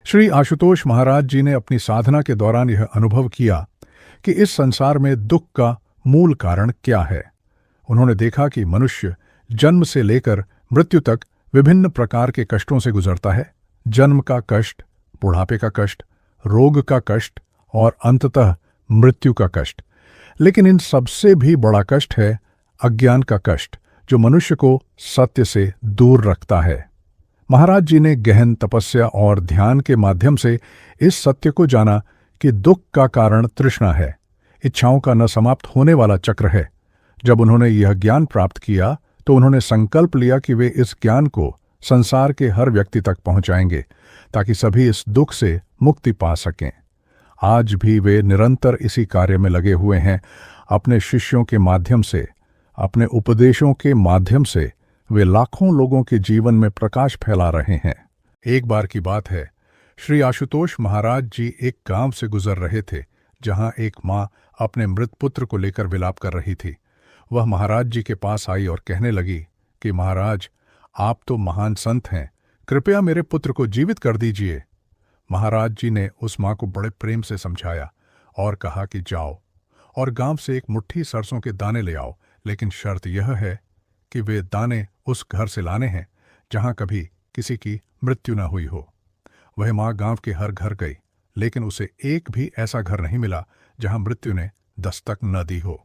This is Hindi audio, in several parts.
श्री आशुतोष महाराज जी ने अपनी साधना के दौरान यह अनुभव किया कि इस संसार में दुख का मूल कारण क्या है। उन्होंने देखा कि मनुष्य जन्म से लेकर मृत्यु तक विभिन्न प्रकार के कष्टों से गुजरता है। जन्म का कष्ट, बुढ़ापे का कष्ट, रोग का कष्ट और अंततः मृत्यु का कष्ट। लेकिन इन सबसे भी बड़ा कष्ट है अज्ञान का कष्ट, जो मनुष्य को सत्य से दूर रखता है। महाराज जी ने गहन तपस्या और ध्यान के माध्यम से इस सत्य को जाना कि दुख का कारण तृष्णा है, इच्छाओं का न समाप्त होने वाला चक्र है। जब उन्होंने यह ज्ञान प्राप्त किया तो उन्होंने संकल्प लिया कि वे इस ज्ञान को संसार के हर व्यक्ति तक पहुंचाएंगे, ताकि सभी इस दुख से मुक्ति पा सकें। आज भी वे निरंतर इसी कार्य में लगे हुए हैं। अपने शिष्यों के माध्यम से, अपने उपदेशों के माध्यम से वे लाखों लोगों के जीवन में प्रकाश फैला रहे हैं। एक बार की बात है, श्री आशुतोष महाराज जी एक गांव से गुजर रहे थे, जहां एक मां अपने मृत पुत्र को लेकर विलाप कर रही थी। वह महाराज जी के पास आई और कहने लगी कि महाराज, आप तो महान संत हैं, कृपया मेरे पुत्र को जीवित कर दीजिए। महाराज जी ने उस मां को बड़े प्रेम से समझाया और कहा कि जाओ और गांव से एक मुट्ठी सरसों के दाने ले आओ, लेकिन शर्त यह है कि वे दाने उस घर से लाने हैं जहां कभी किसी की मृत्यु न हुई हो। वह मां गांव के हर घर गई, लेकिन उसे एक भी ऐसा घर नहीं मिला जहां मृत्यु ने दस्तक न दी हो।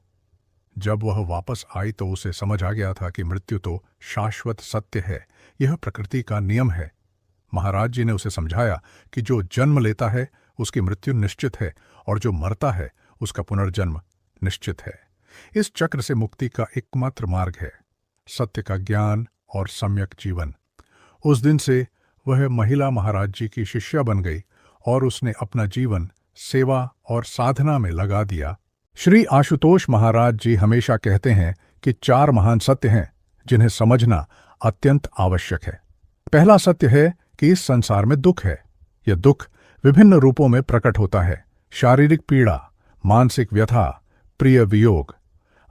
जब वह वापस आई तो उसे समझ आ गया था कि मृत्यु तो शाश्वत सत्य है, यह प्रकृति का नियम है। महाराज जी ने उसे समझाया कि जो जन्म लेता है उसकी मृत्यु निश्चित है, और जो मरता है उसका पुनर्जन्म निश्चित है। इस चक्र से मुक्ति का एकमात्र मार्ग है सत्य का ज्ञान और सम्यक जीवन। उस दिन से वह महिला महाराज जी की शिष्या बन गई और उसने अपना जीवन सेवा और साधना में लगा दिया। श्री आशुतोष महाराज जी हमेशा कहते हैं कि 4 महान सत्य हैं जिन्हें समझना अत्यंत आवश्यक है। पहला सत्य है कि इस संसार में दुख है। यह दुख विभिन्न रूपों में प्रकट होता है। शारीरिक पीड़ा, मानसिक व्यथा, प्रिय वियोग,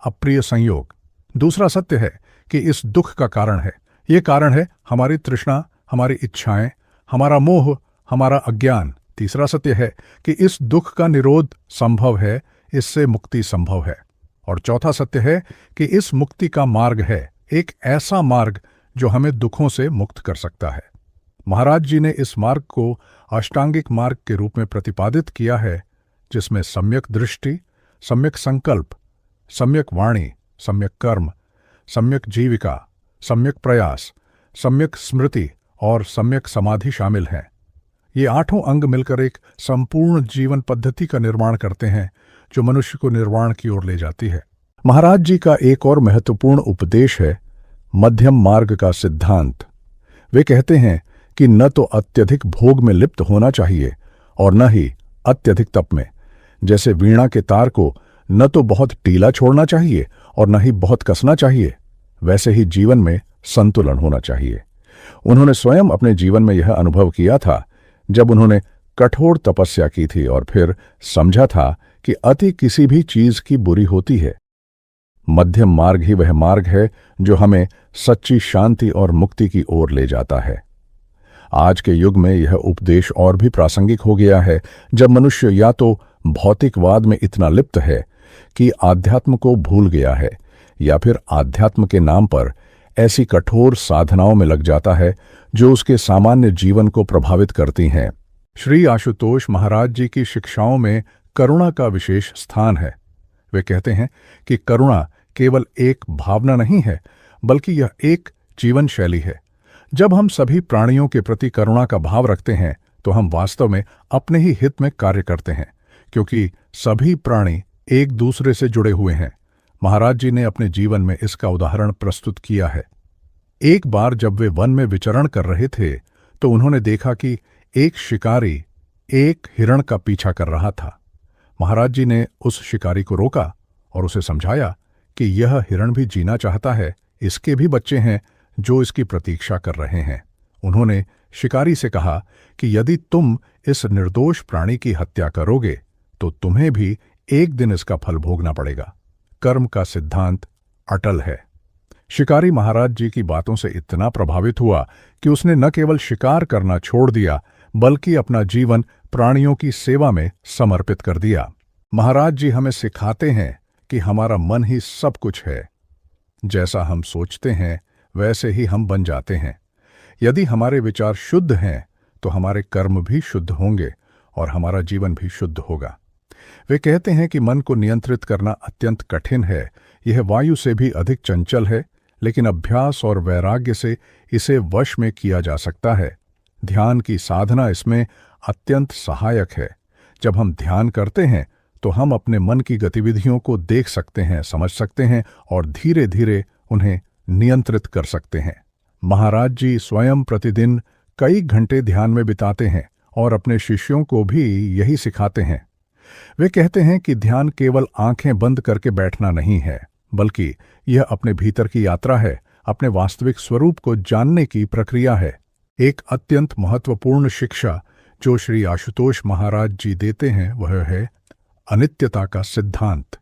अप्रिय संयोग। दूसरा सत्य है कि इस दुख का कारण है, ये कारण है हमारी तृष्णा, हमारी इच्छाएं, हमारा मोह, हमारा अज्ञान। तीसरा सत्य है कि इस दुख का निरोध संभव है, इससे मुक्ति संभव है। और चौथा सत्य है कि इस मुक्ति का मार्ग है, एक ऐसा मार्ग जो हमें दुखों से मुक्त कर सकता है। महाराज जी ने इस मार्ग को अष्टांगिक मार्ग के रूप में प्रतिपादित किया है, जिसमें सम्यक दृष्टि, सम्यक संकल्प, सम्यक वाणी, सम्यक कर्म, सम्यक जीविका, सम्यक प्रयास, सम्यक स्मृति और सम्यक समाधि शामिल हैं। ये 8 अंग मिलकर एक संपूर्ण जीवन पद्धति का निर्माण करते हैं, जो मनुष्य को निर्वाण की ओर ले जाती है। महाराज जी का एक और महत्वपूर्ण उपदेश है मध्यम मार्ग का सिद्धांत। वे कहते हैं कि न तो अत्यधिक भोग में लिप्त होना चाहिए और न ही अत्यधिक तप में। जैसे वीणा के तार को न तो बहुत ढीला छोड़ना चाहिए और न ही बहुत कसना चाहिए, वैसे ही जीवन में संतुलन होना चाहिए। उन्होंने स्वयं अपने जीवन में यह अनुभव किया था जब उन्होंने कठोर तपस्या की थी और फिर समझा था कि अति किसी भी चीज की बुरी होती है। मध्यम मार्ग ही वह मार्ग है जो हमें सच्ची शांति और मुक्ति की ओर ले जाता है। आज के युग में यह उपदेश और भी प्रासंगिक हो गया है, जब मनुष्य या तो भौतिकवाद में इतना लिप्त है कि आध्यात्म को भूल गया है, या फिर आध्यात्म के नाम पर ऐसी कठोर साधनाओं में लग जाता है जो उसके सामान्य जीवन को प्रभावित करती हैं। श्री आशुतोष महाराज जी की शिक्षाओं में करुणा का विशेष स्थान है। वे कहते हैं कि करुणा केवल एक भावना नहीं है, बल्कि यह एक जीवन शैली है। जब हम सभी प्राणियों के प्रति करुणा का भाव रखते हैं तो हम वास्तव में अपने ही हित में कार्य करते हैं, क्योंकि सभी प्राणी एक दूसरे से जुड़े हुए हैं। महाराज जी ने अपने जीवन में इसका उदाहरण प्रस्तुत किया है। एक बार जब वे वन में विचरण कर रहे थे तो उन्होंने देखा कि एक शिकारी एक हिरण का पीछा कर रहा था। महाराज जी ने उस शिकारी को रोका और उसे समझाया कि यह हिरण भी जीना चाहता है, इसके भी बच्चे हैं जो इसकी प्रतीक्षा कर रहे हैं। उन्होंने शिकारी से कहा कि यदि तुम इस निर्दोष प्राणी की हत्या करोगे तो तुम्हें भी एक दिन इसका फल भोगना पड़ेगा। कर्म का सिद्धांत अटल है। शिकारी महाराज जी की बातों से इतना प्रभावित हुआ कि उसने न केवल शिकार करना छोड़ दिया, बल्कि अपना जीवन प्राणियों की सेवा में समर्पित कर दिया। महाराज जी हमें सिखाते हैं कि हमारा मन ही सब कुछ है। जैसा हम सोचते हैं वैसे ही हम बन जाते हैं। यदि हमारे विचार शुद्ध हैं तो हमारे कर्म भी शुद्ध होंगे और हमारा जीवन भी शुद्ध होगा। वे कहते हैं कि मन को नियंत्रित करना अत्यंत कठिन है। यह वायु से भी अधिक चंचल है, लेकिन अभ्यास और वैराग्य से इसे वश में किया जा सकता है। ध्यान की साधना इसमें अत्यंत सहायक है। जब हम ध्यान करते हैं तो हम अपने मन की गतिविधियों को देख सकते हैं, समझ सकते हैं और धीरे धीरे उन्हें नियंत्रित कर सकते हैं। महाराज जी स्वयं प्रतिदिन कई घंटे ध्यान में बिताते हैं और अपने शिष्यों को भी यही सिखाते हैं। वे कहते हैं कि ध्यान केवल आंखें बंद करके बैठना नहीं है, बल्कि यह अपने भीतर की यात्रा है, अपने वास्तविक स्वरूप को जानने की प्रक्रिया है। एक अत्यंत महत्वपूर्ण शिक्षा जो श्री आशुतोष महाराज जी देते हैं वह है अनित्यता का सिद्धांत।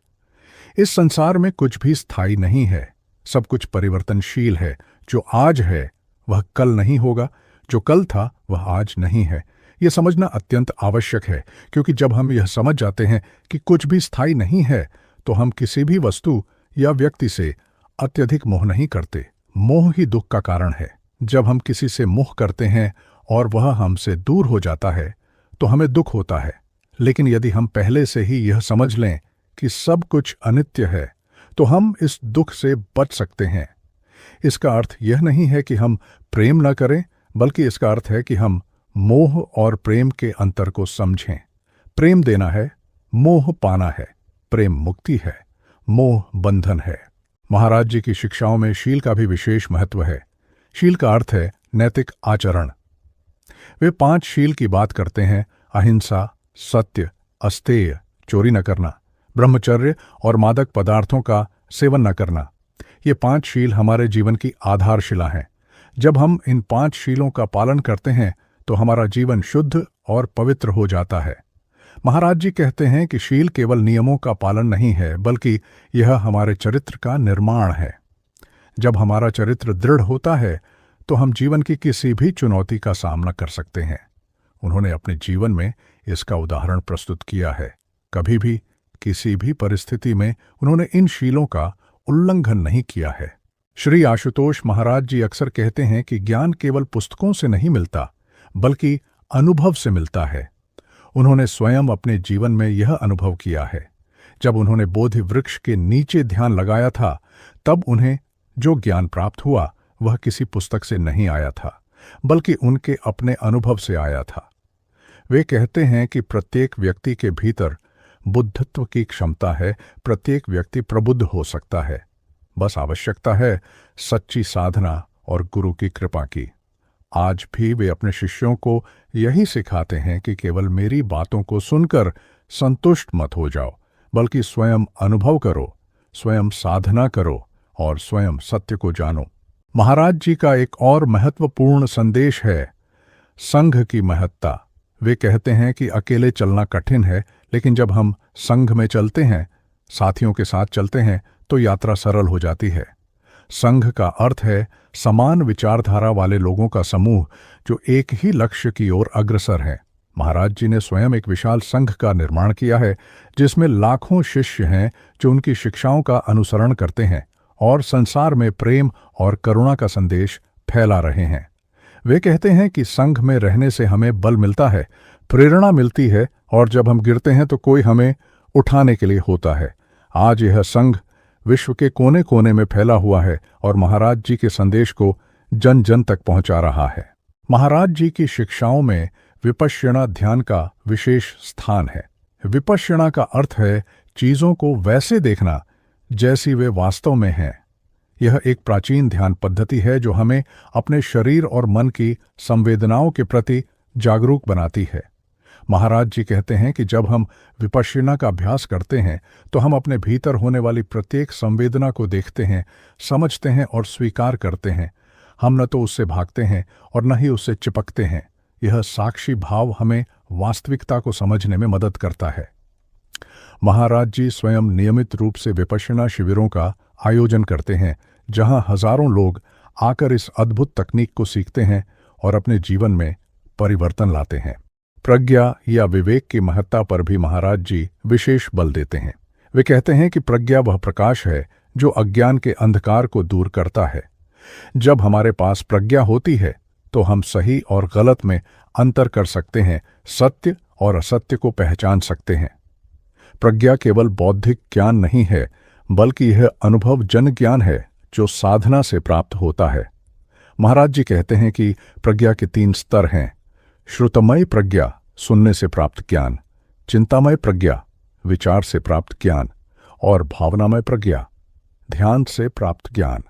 इस संसार में कुछ भी स्थायी नहीं है, सब कुछ परिवर्तनशील है। जो आज है वह कल नहीं होगा, जो कल था वह आज नहीं है। यह समझना अत्यंत आवश्यक है, क्योंकि जब हम यह समझ जाते हैं कि कुछ भी स्थायी नहीं है तो हम किसी भी वस्तु या व्यक्ति से अत्यधिक मोह नहीं करते। मोह ही दुख का कारण है। जब हम किसी से मोह करते हैं और वह हमसे दूर हो जाता है तो हमें दुख होता है। लेकिन यदि हम पहले से ही यह समझ लें कि सब कुछ अनित्य है तो हम इस दुख से बच सकते हैं। इसका अर्थ यह नहीं है कि हम प्रेम न करें, बल्कि इसका अर्थ है कि हम मोह और प्रेम के अंतर को समझें। प्रेम देना है, मोह पाना है। प्रेम मुक्ति है, मोह बंधन है। महाराज जी की शिक्षाओं में शील का भी विशेष महत्व है। शील का अर्थ है नैतिक आचरण। वे 5 शील की बात करते हैं: अहिंसा, सत्य, अस्तेय, चोरी न करना, ब्रह्मचर्य और मादक पदार्थों का सेवन न करना। ये 5 शील हमारे जीवन की आधारशिला हैं। जब हम इन 5 शीलों का पालन करते हैं तो हमारा जीवन शुद्ध और पवित्र हो जाता है। महाराज जी कहते हैं कि शील केवल नियमों का पालन नहीं है, बल्कि यह हमारे चरित्र का निर्माण है। जब हमारा चरित्र दृढ़ होता है तो हम जीवन की किसी भी चुनौती का सामना कर सकते हैं। उन्होंने अपने जीवन में इसका उदाहरण प्रस्तुत किया है। कभी भी किसी भी परिस्थिति में उन्होंने इन शीलों का उल्लंघन नहीं किया है। श्री आशुतोष महाराज जी अक्सर कहते हैं कि ज्ञान केवल पुस्तकों से नहीं मिलता, बल्कि अनुभव से मिलता है। उन्होंने स्वयं अपने जीवन में यह अनुभव किया है। जब उन्होंने बोधि वृक्ष के नीचे ध्यान लगाया था, तब उन्हें जो ज्ञान प्राप्त हुआ वह किसी पुस्तक से नहीं आया था, बल्कि उनके अपने अनुभव से आया था। वे कहते हैं कि प्रत्येक व्यक्ति के भीतर बुद्धत्व की क्षमता है। प्रत्येक व्यक्ति प्रबुद्ध हो सकता है। बस आवश्यकता है सच्ची साधना और गुरु की कृपा की। आज भी वे अपने शिष्यों को यही सिखाते हैं कि केवल मेरी बातों को सुनकर संतुष्ट मत हो जाओ, बल्कि स्वयं अनुभव करो, स्वयं साधना करो और स्वयं सत्य को जानो। महाराज जी का एक और महत्वपूर्ण संदेश है संघ की महत्ता। वे कहते हैं कि अकेले चलना कठिन है, लेकिन जब हम संघ में चलते हैं, साथियों के साथ चलते हैं, तो यात्रा सरल हो जाती है। संघ का अर्थ है समान विचारधारा वाले लोगों का समूह जो एक ही लक्ष्य की ओर अग्रसर है। महाराज जी ने स्वयं एक विशाल संघ का निर्माण किया है, जिसमें लाखों शिष्य हैं जो उनकी शिक्षाओं का अनुसरण करते हैं और संसार में प्रेम और करुणा का संदेश फैला रहे हैं। वे कहते हैं कि संघ में रहने से हमें बल मिलता है, प्रेरणा मिलती है, और जब हम गिरते हैं तो कोई हमें उठाने के लिए होता है। आज यह संघ विश्व के कोने कोने में फैला हुआ है और महाराज जी के संदेश को जन जन तक पहुंचा रहा है। महाराज जी की शिक्षाओं में विपश्यना ध्यान का विशेष स्थान है। विपश्यना का अर्थ है चीजों को वैसे देखना जैसी वे वास्तव में हैं। यह एक प्राचीन ध्यान पद्धति है जो हमें अपने शरीर और मन की संवेदनाओं के प्रति जागरूक बनाती है। महाराज जी कहते हैं कि जब हम विपश्यना का अभ्यास करते हैं तो हम अपने भीतर होने वाली प्रत्येक संवेदना को देखते हैं, समझते हैं और स्वीकार करते हैं। हम न तो उससे भागते हैं और न ही उससे चिपकते हैं। यह साक्षी भाव हमें वास्तविकता को समझने में मदद करता है। महाराज जी स्वयं नियमित रूप से विपश्यना शिविरों का आयोजन करते हैं, जहां हजारों लोग आकर इस अद्भुत तकनीक को सीखते हैं और अपने जीवन में परिवर्तन लाते हैं। प्रज्ञा या विवेक की महत्ता पर भी महाराज जी विशेष बल देते हैं। वे कहते हैं कि प्रज्ञा वह प्रकाश है जो अज्ञान के अंधकार को दूर करता है। जब हमारे पास प्रज्ञा होती है तो हम सही और गलत में अंतर कर सकते हैं, सत्य और असत्य को पहचान सकते हैं। प्रज्ञा केवल बौद्धिक ज्ञान नहीं है, बल्कि यह अनुभव जन ज्ञान है जो साधना से प्राप्त होता है। महाराज जी कहते हैं कि प्रज्ञा के 3 स्तर हैं: श्रुतमय प्रज्ञा, सुनने से प्राप्त ज्ञान; चिंतामय प्रज्ञा, विचार से प्राप्त ज्ञान; और भावनामय प्रज्ञा, ध्यान से प्राप्त ज्ञान।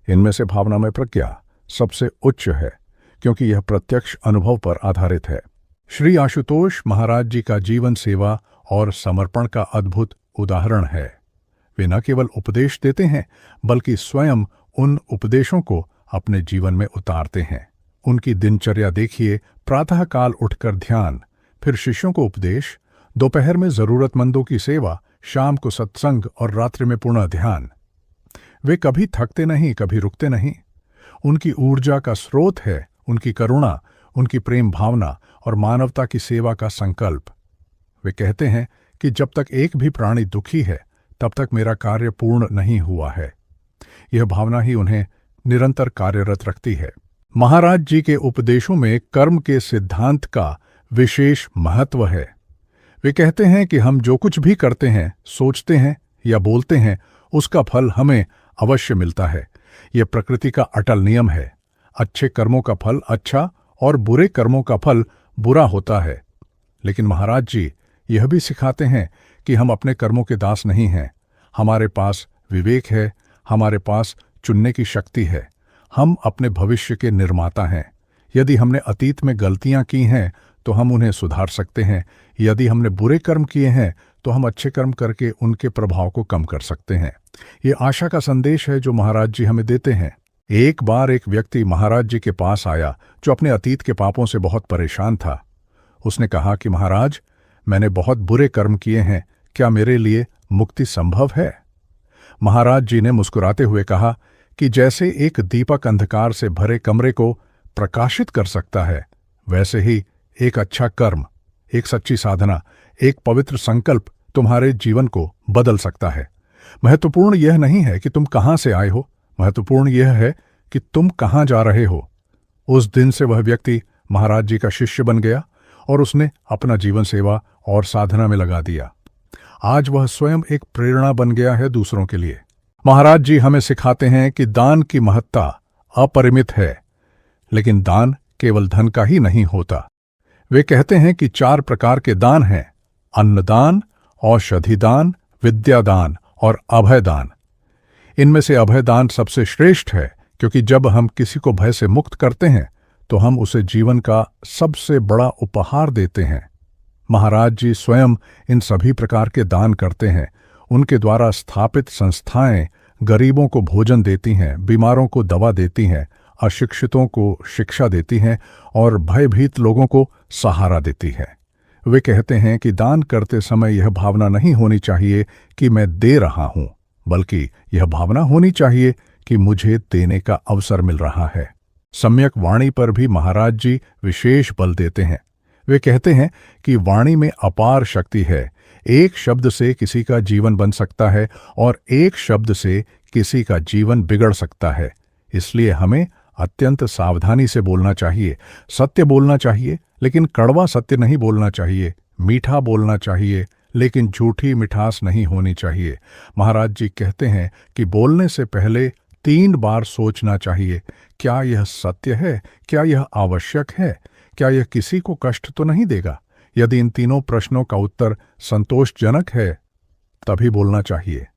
इनमें से भावनामय प्रज्ञा सबसे उच्च है, क्योंकि यह प्रत्यक्ष अनुभव पर आधारित है। श्री आशुतोष महाराज जी का जीवन सेवा और समर्पण का अद्भुत उदाहरण है। वे न केवल उपदेश देते हैं, बल्कि स्वयं उन उपदेशों को अपने जीवन में उतारते हैं। उनकी दिनचर्या देखिए: प्रातःकाल उठकर ध्यान, फिर शिष्यों को उपदेश, दोपहर में जरूरतमंदों की सेवा, शाम को सत्संग और रात्रि में पुनः ध्यान। वे कभी थकते नहीं, कभी रुकते नहीं। उनकी ऊर्जा का स्रोत है उनकी करुणा, उनकी प्रेम भावना और मानवता की सेवा का संकल्प। वे कहते हैं कि जब तक एक भी प्राणी दुखी है, तब तक मेरा कार्य पूर्ण नहीं हुआ है। यह भावना ही उन्हें निरंतर कार्यरत रखती है। महाराज जी के उपदेशों में कर्म के सिद्धांत का विशेष महत्व है। वे कहते हैं कि हम जो कुछ भी करते हैं, सोचते हैं या बोलते हैं, उसका फल हमें अवश्य मिलता है। यह प्रकृति का अटल नियम है। अच्छे कर्मों का फल अच्छा और बुरे कर्मों का फल बुरा होता है। लेकिन महाराज जी यह भी सिखाते हैं कि हम अपने कर्मों के दास नहीं हैं। हमारे पास विवेक है, हमारे पास चुनने की शक्ति है। हम अपने भविष्य के निर्माता हैं। यदि हमने अतीत में गलतियां की हैं तो हम उन्हें सुधार सकते हैं। यदि हमने बुरे कर्म किए हैं तो हम अच्छे कर्म करके उनके प्रभाव को कम कर सकते हैं। ये आशा का संदेश है जो महाराज जी हमें देते हैं। एक बार एक व्यक्ति महाराज जी के पास आया जो अपने अतीत के पापों से बहुत परेशान था। उसने कहा कि महाराज, मैंने बहुत बुरे कर्म किए हैं, क्या मेरे लिए मुक्ति संभव है? महाराज जी ने मुस्कुराते हुए कहा कि जैसे एक दीपक अंधकार से भरे कमरे को प्रकाशित कर सकता है, वैसे ही एक अच्छा कर्म, एक सच्ची साधना, एक पवित्र संकल्प तुम्हारे जीवन को बदल सकता है। महत्वपूर्ण यह नहीं है कि तुम कहां से आए हो, महत्वपूर्ण यह है कि तुम कहां जा रहे हो। उस दिन से वह व्यक्ति महाराज जी का शिष्य बन गया और उसने अपना जीवन सेवा और साधना में लगा दिया। आज वह स्वयं एक प्रेरणा बन गया है दूसरों के लिए। महाराज जी हमें सिखाते हैं कि दान की महत्ता अपरिमित है, लेकिन दान केवल धन का ही नहीं होता। वे कहते हैं कि 4 प्रकार के दान हैं: अन्नदान, औषधिदान, विद्यादान और अभयदान। इनमें से अभयदान सबसे श्रेष्ठ है, क्योंकि जब हम किसी को भय से मुक्त करते हैं तो हम उसे जीवन का सबसे बड़ा उपहार देते हैं। महाराज जी स्वयं इन सभी प्रकार के दान करते हैं। उनके द्वारा स्थापित संस्थाएं गरीबों को भोजन देती हैं, बीमारों को दवा देती हैं, अशिक्षितों को शिक्षा देती हैं और भयभीत लोगों को सहारा देती है। वे कहते हैं कि दान करते समय यह भावना नहीं होनी चाहिए कि मैं दे रहा हूं, बल्कि यह भावना होनी चाहिए कि मुझे देने का अवसर मिल रहा है। सम्यक वाणी पर भी महाराज जी विशेष बल देते हैं। वे कहते हैं कि वाणी में अपार शक्ति है। एक शब्द से किसी का जीवन बन सकता है और एक शब्द से किसी का जीवन बिगड़ सकता है। इसलिए हमें अत्यंत सावधानी से बोलना चाहिए। सत्य बोलना चाहिए, लेकिन कड़वा सत्य नहीं बोलना चाहिए। मीठा बोलना चाहिए, लेकिन झूठी मिठास नहीं होनी चाहिए। महाराज जी कहते हैं कि बोलने से पहले 3 बार सोचना चाहिए, क्या यह सत्य है, क्या यह आवश्यक है, क्या यह किसी को कष्ट तो नहीं देगा। यदि इन तीनों प्रश्नों का उत्तर संतोषजनक है, तभी बोलना चाहिए।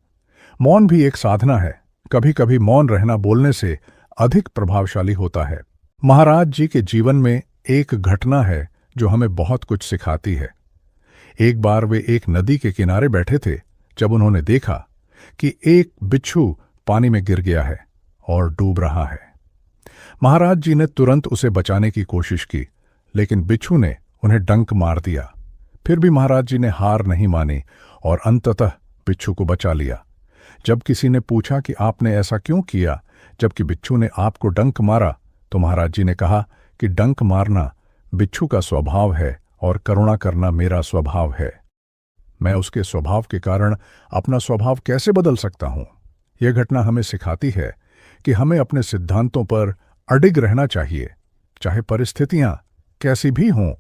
मौन भी एक साधना है। कभी कभी मौन रहना बोलने से अधिक प्रभावशाली होता है। महाराज जी के जीवन में एक घटना है जो हमें बहुत कुछ सिखाती है। एक बार वे एक नदी के किनारे बैठे थे जब उन्होंने देखा कि एक बिच्छू पानी में गिर गया है और डूब रहा है। महाराज जी ने तुरंत उसे बचाने की कोशिश की, लेकिन बिच्छू ने उन्हें डंक मार दिया। फिर भी महाराज जी ने हार नहीं मानी और अंततः बिच्छू को बचा लिया। जब किसी ने पूछा कि आपने ऐसा क्यों किया जबकि बिच्छू ने आपको डंक मारा, तो महाराज जी ने कहा कि डंक मारना बिच्छू का स्वभाव है और करुणा करना मेरा स्वभाव है। मैं उसके स्वभाव के कारण अपना स्वभाव कैसे बदल सकता हूँ? यह घटना हमें सिखाती है कि हमें अपने सिद्धांतों पर अडिग रहना चाहिए, चाहे परिस्थितियां कैसी भी हों।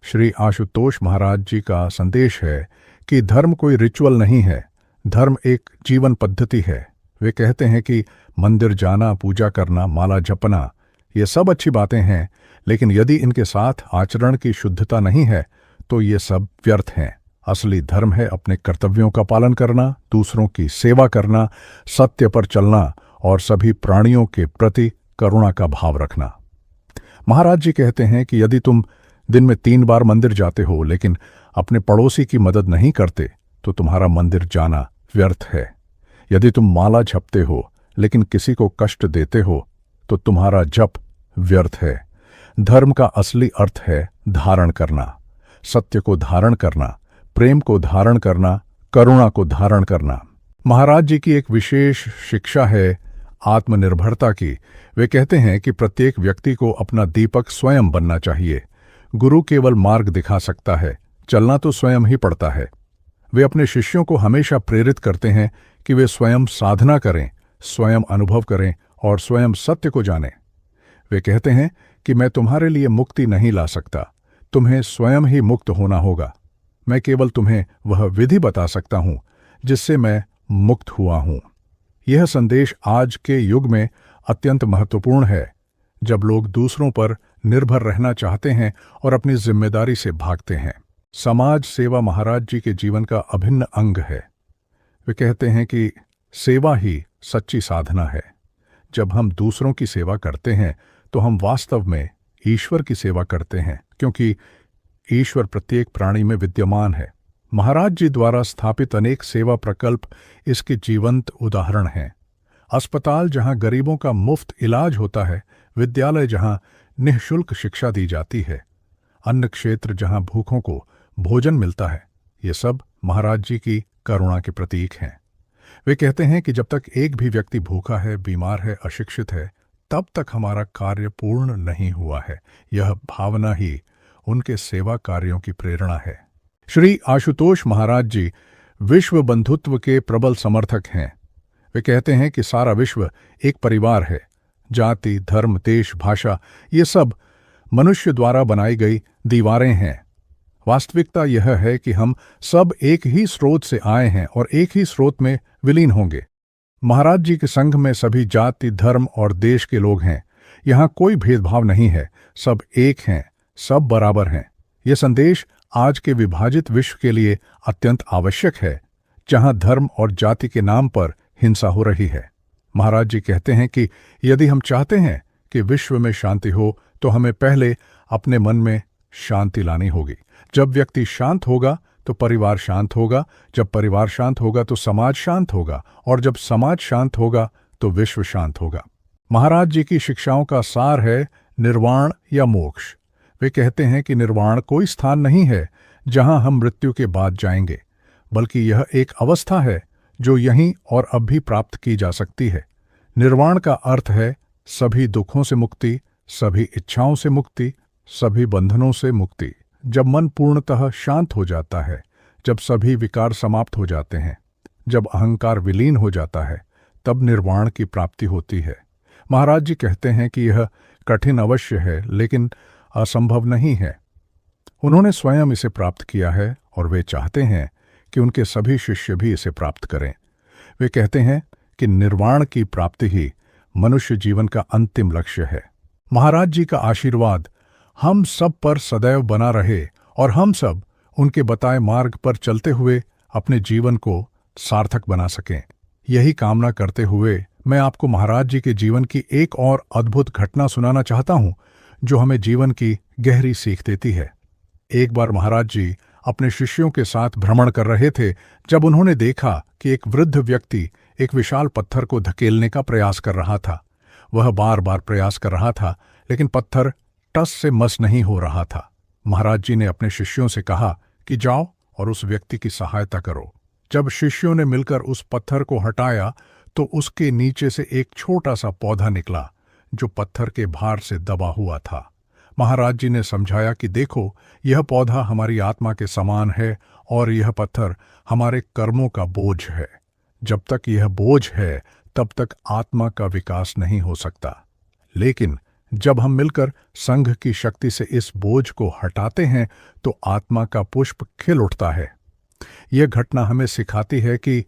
श्री आशुतोष महाराज जी का संदेश है कि धर्म कोई रिचुअल नहीं है, धर्म एक जीवन पद्धति है। वे कहते हैं कि मंदिर जाना, पूजा करना, माला जपना, ये सब अच्छी बातें हैं, लेकिन यदि इनके साथ आचरण की शुद्धता नहीं है तो ये सब व्यर्थ हैं। असली धर्म है अपने कर्तव्यों का पालन करना, दूसरों की सेवा करना, सत्य पर चलना और सभी प्राणियों के प्रति करुणा का भाव रखना। महाराज जी कहते हैं कि यदि तुम दिन में 3 बार मंदिर जाते हो लेकिन अपने पड़ोसी की मदद नहीं करते तो तुम्हारा मंदिर जाना व्यर्थ है। यदि तुम माला जपते हो लेकिन किसी को कष्ट देते हो तो तुम्हारा जप व्यर्थ है। धर्म का असली अर्थ है धारण करना, सत्य को धारण करना, प्रेम को धारण करना, करुणा को धारण करना। महाराज जी की एक विशेष शिक्षा है आत्मनिर्भरता की। वे कहते हैं कि प्रत्येक व्यक्ति को अपना दीपक स्वयं बनना चाहिए। गुरु केवल मार्ग दिखा सकता है, चलना तो स्वयं ही पड़ता है। वे अपने शिष्यों को हमेशा प्रेरित करते हैं कि वे स्वयं साधना करें, स्वयं अनुभव करें और स्वयं सत्य को जानें। वे कहते हैं कि मैं तुम्हारे लिए मुक्ति नहीं ला सकता, तुम्हें स्वयं ही मुक्त होना होगा। मैं केवल तुम्हें वह विधि बता सकता हूं जिससे मैं मुक्त हुआ हूं। यह संदेश आज के युग में अत्यंत महत्वपूर्ण है, जब लोग दूसरों पर निर्भर रहना चाहते हैं और अपनी जिम्मेदारी से भागते हैं। समाज सेवा महाराज जी के जीवन का अभिन्न अंग है। वे कहते हैं कि सेवा ही सच्ची साधना है। जब हम दूसरों की सेवा करते हैं तो हम वास्तव में ईश्वर की सेवा करते हैं, क्योंकि ईश्वर प्रत्येक प्राणी में विद्यमान है। महाराज जी द्वारा स्थापित अनेक सेवा प्रकल्प इसके जीवंत उदाहरण हैं। अस्पताल जहां गरीबों का मुफ्त इलाज होता है, विद्यालय जहां निःशुल्क शिक्षा दी जाती है, अन्न क्षेत्र जहां भूखों को भोजन मिलता है, ये सब महाराज जी की करुणा के प्रतीक हैं। वे कहते हैं कि जब तक एक भी व्यक्ति भूखा है, बीमार है, अशिक्षित है, तब तक हमारा कार्य पूर्ण नहीं हुआ है। यह भावना ही उनके सेवा कार्यों की प्रेरणा है। श्री आशुतोष महाराज जी विश्व बंधुत्व के प्रबल समर्थक हैं। वे कहते हैं कि सारा विश्व एक परिवार है। जाति, धर्म, देश, भाषा, ये सब मनुष्य द्वारा बनाई गई दीवारें हैं। वास्तविकता यह है कि हम सब एक ही स्रोत से आए हैं और एक ही स्रोत में विलीन होंगे। महाराज जी के संघ में सभी जाति, धर्म और देश के लोग हैं। यहाँ कोई भेदभाव नहीं है, सब एक हैं, सब बराबर हैं। यह संदेश आज के विभाजित विश्व के लिए अत्यंत आवश्यक है, जहां धर्म और जाति के नाम पर हिंसा हो रही है। महाराज जी कहते हैं कि यदि हम चाहते हैं कि विश्व में शांति हो तो हमें पहले अपने मन में शांति लानी होगी। जब व्यक्ति शांत होगा तो परिवार शांत होगा, जब परिवार शांत होगा तो समाज शांत होगा, और जब समाज शांत होगा तो विश्व शांत होगा। महाराज जी की शिक्षाओं का सार है निर्वाण या मोक्ष। वे कहते हैं कि निर्वाण कोई स्थान नहीं है जहां हम मृत्यु के बाद जाएंगे, बल्कि यह एक अवस्था है जो यहीं और अब भी प्राप्त की जा सकती है। निर्वाण का अर्थ है सभी दुखों से मुक्ति, सभी इच्छाओं से मुक्ति, सभी बंधनों से मुक्ति। जब मन पूर्णतः शांत हो जाता है, जब सभी विकार समाप्त हो जाते हैं, जब अहंकार विलीन हो जाता है, तब निर्वाण की प्राप्ति होती है। महाराज जी कहते हैं कि यह कठिन अवश्य है, लेकिन असंभव नहीं है। उन्होंने स्वयं इसे प्राप्त किया है और वे चाहते हैं कि उनके सभी शिष्य भी इसे प्राप्त करें। वे कहते हैं कि निर्वाण की प्राप्ति ही मनुष्य जीवन का अंतिम लक्ष्य है। महाराज जी का आशीर्वाद हम सब पर सदैव बना रहे और हम सब उनके बताए मार्ग पर चलते हुए अपने जीवन को सार्थक बना सकें। यही कामना करते हुए मैं आपको महाराज जी के जीवन की एक और अद्भुत घटना सुनाना चाहता हूं, जो हमें जीवन की गहरी सीख देती है। एक बार महाराज जी अपने शिष्यों के साथ भ्रमण कर रहे थे, जब उन्होंने देखा कि एक वृद्ध व्यक्ति एक विशाल पत्थर को धकेलने का प्रयास कर रहा था। वह बार बार प्रयास कर रहा था, लेकिन पत्थर टस से मस नहीं हो रहा था। महाराज जी ने अपने शिष्यों से कहा कि जाओ और उस व्यक्ति की सहायता करो। जब शिष्यों ने मिलकर उस पत्थर को हटाया तो उसके नीचे से एक छोटा सा पौधा निकला, जो पत्थर के भार से दबा हुआ था। महाराज जी ने समझाया कि देखो, यह पौधा हमारी आत्मा के समान है और यह पत्थर हमारे कर्मों का बोझ है। जब तक यह बोझ है तब तक आत्मा का विकास नहीं हो सकता। लेकिन जब हम मिलकर संघ की शक्ति से इस बोझ को हटाते हैं तो आत्मा का पुष्प खिल उठता है। यह घटना हमें सिखाती है कि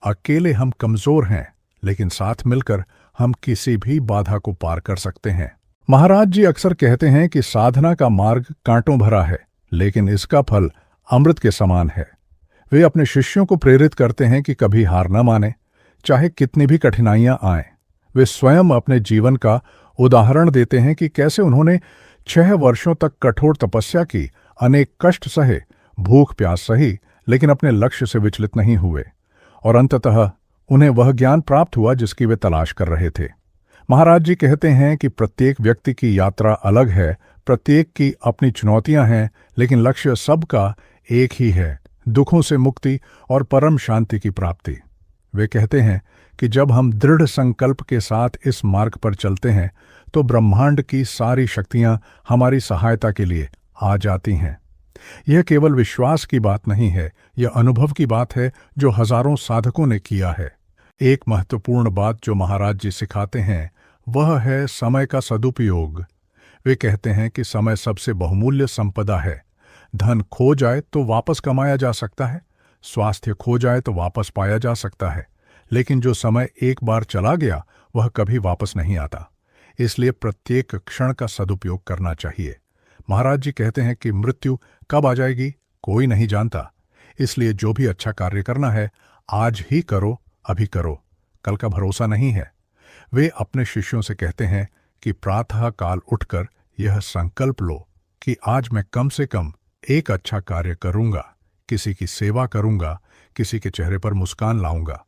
अकेले हम कमजोर हैं, लेकिन साथ मिलकर हम किसी भी बाधा को पार कर सकते हैं। महाराज जी अक्सर कहते हैं कि साधना का मार्ग कांटों भरा है, लेकिन इसका फल अमृत के समान है। वे अपने शिष्यों को प्रेरित करते हैं कि कभी हार न माने, चाहे कितनी भी कठिनाइयां आएं। वे स्वयं अपने जीवन का उदाहरण देते हैं कि कैसे उन्होंने 6 वर्षों तक कठोर तपस्या की, अनेक कष्ट सहे, भूख प्यास सही, लेकिन अपने लक्ष्य से विचलित नहीं हुए और अंततः उन्हें वह ज्ञान प्राप्त हुआ जिसकी वे तलाश कर रहे थे। महाराज जी कहते हैं कि प्रत्येक व्यक्ति की यात्रा अलग है, प्रत्येक की अपनी चुनौतियां हैं, लेकिन लक्ष्य सबका एक ही है, दुखों से मुक्ति और परम शांति की प्राप्ति। वे कहते हैं कि जब हम दृढ़ संकल्प के साथ इस मार्ग पर चलते हैं तो ब्रह्मांड की सारी शक्तियां हमारी सहायता के लिए आ जाती हैं। यह केवल विश्वास की बात नहीं है, यह अनुभव की बात है जो हजारों साधकों ने किया है। एक महत्वपूर्ण बात जो महाराज जी सिखाते हैं वह है समय का सदुपयोग। वे कहते हैं कि समय सबसे बहुमूल्य संपदा है। धन खो जाए तो वापस कमाया जा सकता है, स्वास्थ्य खो जाए तो वापस पाया जा सकता है, लेकिन जो समय एक बार चला गया वह कभी वापस नहीं आता। इसलिए प्रत्येक क्षण का सदुपयोग करना चाहिए। महाराज जी कहते हैं कि मृत्यु कब आ जाएगी कोई नहीं जानता, इसलिए जो भी अच्छा कार्य करना है आज ही करो, अभी करो, कल का भरोसा नहीं है। वे अपने शिष्यों से कहते हैं कि प्रातः काल उठकर यह संकल्प लो कि आज मैं कम से कम एक अच्छा कार्य करूंगा, किसी की सेवा करूंगा, किसी के चेहरे पर मुस्कान लाऊंगा।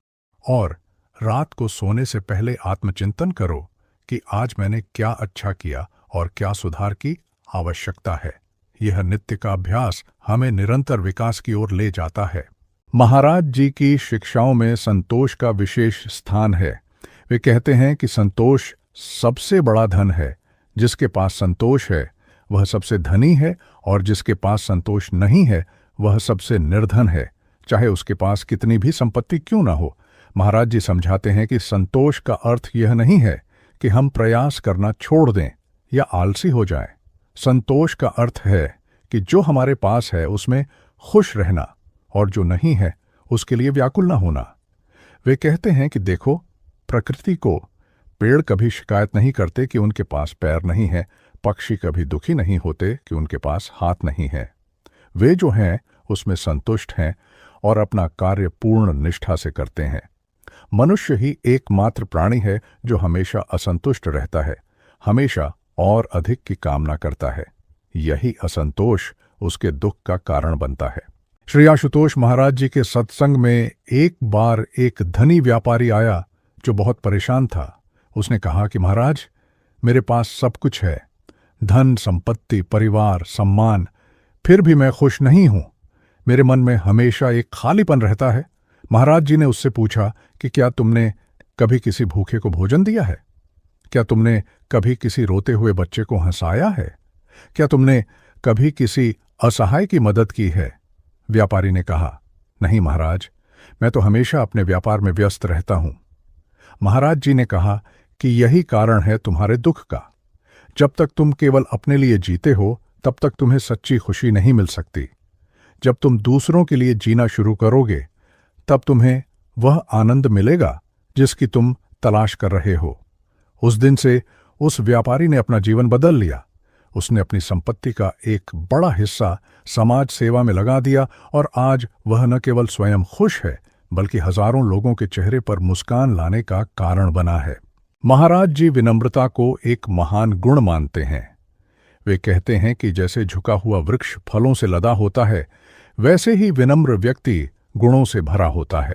और रात को सोने से पहले आत्मचिंतन करो कि आज मैंने क्या अच्छा किया और क्या सुधार की आवश्यकता है। यह नित्य का अभ्यास हमें निरंतर विकास की ओर ले जाता है। महाराज जी की शिक्षाओं में संतोष का विशेष स्थान है। वे कहते हैं कि संतोष सबसे बड़ा धन है। जिसके पास संतोष है वह सबसे धनी है और जिसके पास संतोष नहीं है वह सबसे निर्धन है, चाहे उसके पास कितनी भी संपत्ति क्यों ना हो। महाराज जी समझाते हैं कि संतोष का अर्थ यह नहीं है कि हम प्रयास करना छोड़ दें या आलसी हो जाएं। संतोष का अर्थ है कि जो हमारे पास है उसमें खुश रहना और जो नहीं है उसके लिए व्याकुल न होना। वे कहते हैं कि देखो, प्रकृति को पेड़ कभी शिकायत नहीं करते कि उनके पास पैर नहीं है, पक्षी कभी दुखी नहीं होते कि उनके पास हाथ नहीं है। वे जो हैं उसमें संतुष्ट हैं और अपना कार्य पूर्ण निष्ठा से करते हैं। मनुष्य ही एकमात्र प्राणी है जो हमेशा असंतुष्ट रहता है, हमेशा और अधिक की कामना करता है। यही असंतोष उसके दुख का कारण बनता है। श्री आशुतोष महाराज जी के सत्संग में एक बार एक धनी व्यापारी आया जो बहुत परेशान था। उसने कहा कि महाराज, मेरे पास सब कुछ है, धन, संपत्ति, परिवार, सम्मान, फिर भी मैं खुश नहीं हूं। मेरे मन में हमेशा एक खालीपन रहता है। महाराज जी ने उससे पूछा कि क्या तुमने कभी किसी भूखे को भोजन दिया है? क्या तुमने कभी किसी रोते हुए बच्चे को हंसाया है? क्या तुमने कभी किसी असहाय की मदद की है? व्यापारी ने कहा, नहीं महाराज, मैं तो हमेशा अपने व्यापार में व्यस्त रहता हूं। महाराज जी ने कहा कि यही कारण है तुम्हारे दुख का। जब तक तुम केवल अपने लिए जीते हो तब तक तुम्हें सच्ची खुशी नहीं मिल सकती। जब तुम दूसरों के लिए जीना शुरू करोगे तब तुम्हें वह आनंद मिलेगा जिसकी तुम तलाश कर रहे हो। उस दिन से उस व्यापारी ने अपना जीवन बदल लिया। उसने अपनी संपत्ति का एक बड़ा हिस्सा समाज सेवा में लगा दिया और आज वह न केवल स्वयं खुश है बल्कि हजारों लोगों के चेहरे पर मुस्कान लाने का कारण बना है। महाराज जी विनम्रता को एक महान गुण मानते हैं। वे कहते हैं कि जैसे झुका हुआ वृक्ष फलों से लदा होता है, वैसे ही विनम्र व्यक्ति गुणों से भरा होता है।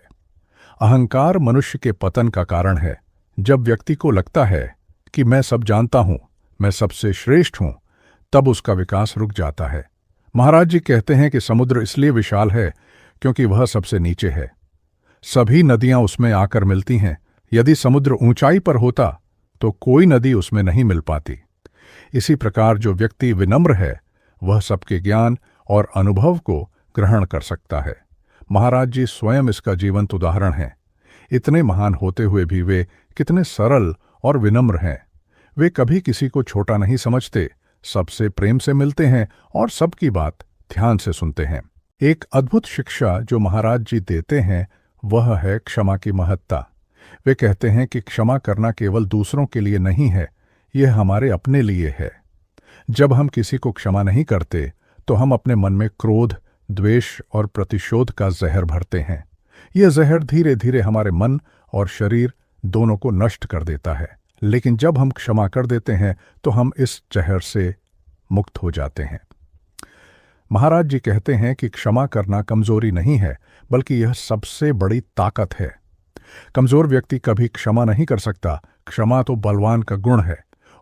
अहंकार मनुष्य के पतन का कारण है। जब व्यक्ति को लगता है कि मैं सब जानता हूं, मैं सबसे श्रेष्ठ हूं, तब उसका विकास रुक जाता है। महाराज जी कहते हैं कि समुद्र इसलिए विशाल है क्योंकि वह सबसे नीचे है। सभी नदियां उसमें आकर मिलती हैं। यदि समुद्र ऊंचाई पर होता तो कोई नदी उसमें नहीं मिल पाती। इसी प्रकार जो व्यक्ति विनम्र है वह सबके ज्ञान और अनुभव को ग्रहण कर सकता है। महाराज जी स्वयं इसका जीवंत उदाहरण हैं। इतने महान होते हुए भी वे कितने सरल और विनम्र हैं। वे कभी किसी को छोटा नहीं समझते, सबसे प्रेम से मिलते हैं और सबकी बात ध्यान से सुनते हैं। एक अद्भुत शिक्षा जो महाराज जी देते हैं वह है क्षमा की महत्ता। वे कहते हैं कि क्षमा करना केवल दूसरों के लिए नहीं है, यह हमारे अपने लिए है। जब हम किसी को क्षमा नहीं करते तो हम अपने मन में क्रोध, द्वेष और प्रतिशोध का जहर भरते हैं। यह जहर धीरे धीरे हमारे मन और शरीर दोनों को नष्ट कर देता है। लेकिन जब हम क्षमा कर देते हैं तो हम इस जहर से मुक्त हो जाते हैं। महाराज जी कहते हैं कि क्षमा करना कमजोरी नहीं है, बल्कि यह सबसे बड़ी ताकत है। कमजोर व्यक्ति कभी क्षमा नहीं कर सकता। क्षमा तो बलवान का गुण है।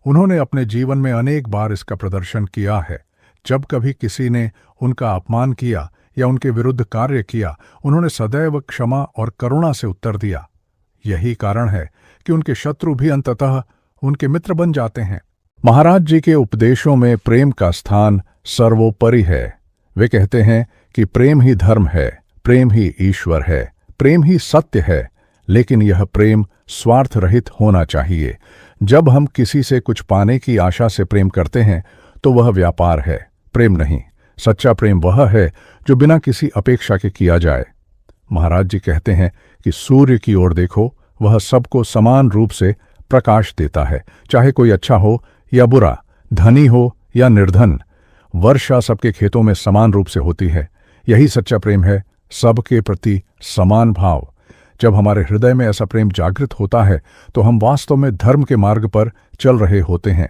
उन्होंने अपने जीवन में अनेक बार इसका प्रदर्शन किया है। जब कभी किसी ने उनका अपमान किया या उनके विरुद्ध कार्य किया, उन्होंने सदैव क्षमा और करुणा से उत्तर दिया। यही कारण है कि उनके शत्रु भी अंततः उनके मित्र बन जाते हैं। महाराज जी के उपदेशों में प्रेम का स्थान सर्वोपरि है। वे कहते हैं कि प्रेम ही धर्म है, प्रेम ही ईश्वर है, प्रेम ही सत्य है, लेकिन यह प्रेम स्वार्थ रहित होना चाहिए। जब हम किसी से कुछ पाने की आशा से प्रेम करते हैं तो वह व्यापार है, प्रेम नहीं। सच्चा प्रेम वह है जो बिना किसी अपेक्षा के किया जाए। महाराज जी कहते हैं कि सूर्य की ओर देखो, वह सबको समान रूप से प्रकाश देता है, चाहे कोई अच्छा हो या बुरा, धनी हो या निर्धन। वर्षा सबके खेतों में समान रूप से होती है। यही सच्चा प्रेम है, सबके प्रति समान भाव। जब हमारे हृदय में ऐसा प्रेम जागृत होता है तो हम वास्तव में धर्म के मार्ग पर चल रहे होते हैं।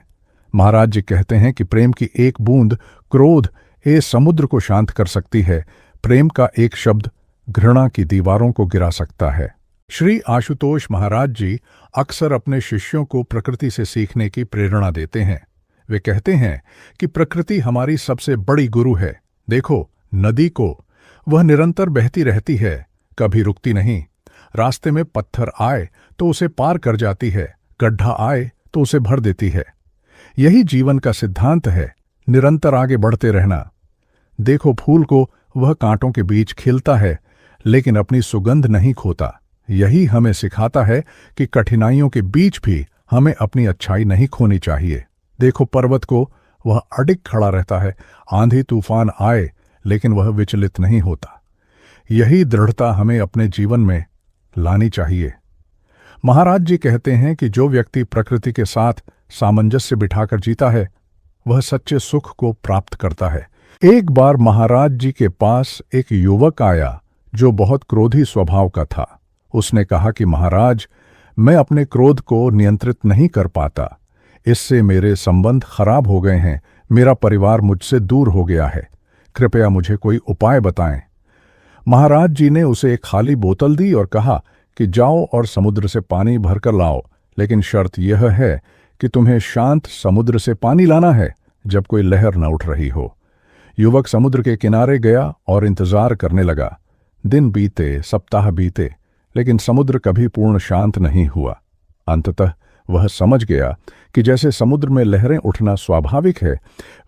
महाराज जी कहते हैं कि प्रेम की एक बूंद क्रोध ए समुद्र को शांत कर सकती है। प्रेम का एक शब्द घृणा की दीवारों को गिरा सकता है। श्री आशुतोष महाराज जी अक्सर अपने शिष्यों को प्रकृति से सीखने की प्रेरणा देते हैं। वे कहते हैं कि प्रकृति हमारी सबसे बड़ी गुरु है। देखो नदी को, वह निरंतर बहती रहती है, कभी रुकती नहीं। रास्ते में पत्थर आए तो उसे पार कर जाती है, गड्ढा आए तो उसे भर देती है। यही जीवन का सिद्धांत है, निरंतर आगे बढ़ते रहना। देखो फूल को, वह कांटों के बीच खिलता है लेकिन अपनी सुगंध नहीं खोता। यही हमें सिखाता है कि कठिनाइयों के बीच भी हमें अपनी अच्छाई नहीं खोनी चाहिए। देखो पर्वत को, वह अडिग खड़ा रहता है, आंधी तूफान आए लेकिन वह विचलित नहीं होता। यही दृढ़ता हमें अपने जीवन में लानी चाहिए। महाराज जी कहते हैं कि जो व्यक्ति प्रकृति के साथ सामंजस्य बिठाकर जीता है वह सच्चे सुख को प्राप्त करता है। एक बार महाराज जी के पास एक युवक आया जो बहुत क्रोधी स्वभाव का था। उसने कहा कि महाराज, मैं अपने क्रोध को नियंत्रित नहीं कर पाता, इससे मेरे संबंध खराब हो गए हैं, मेरा परिवार मुझसे दूर हो गया है, कृपया मुझे कोई उपाय बताएं। महाराज जी ने उसे एक खाली बोतल दी और कहा कि जाओ और समुद्र से पानी भरकर लाओ, लेकिन शर्त यह है कि तुम्हें शांत समुद्र से पानी लाना है जब कोई लहर न उठ रही हो। युवक समुद्र के किनारे गया और इंतजार करने लगा। दिन बीते, सप्ताह बीते, लेकिन समुद्र कभी पूर्ण शांत नहीं हुआ। अंततः वह समझ गया कि जैसे समुद्र में लहरें उठना स्वाभाविक है,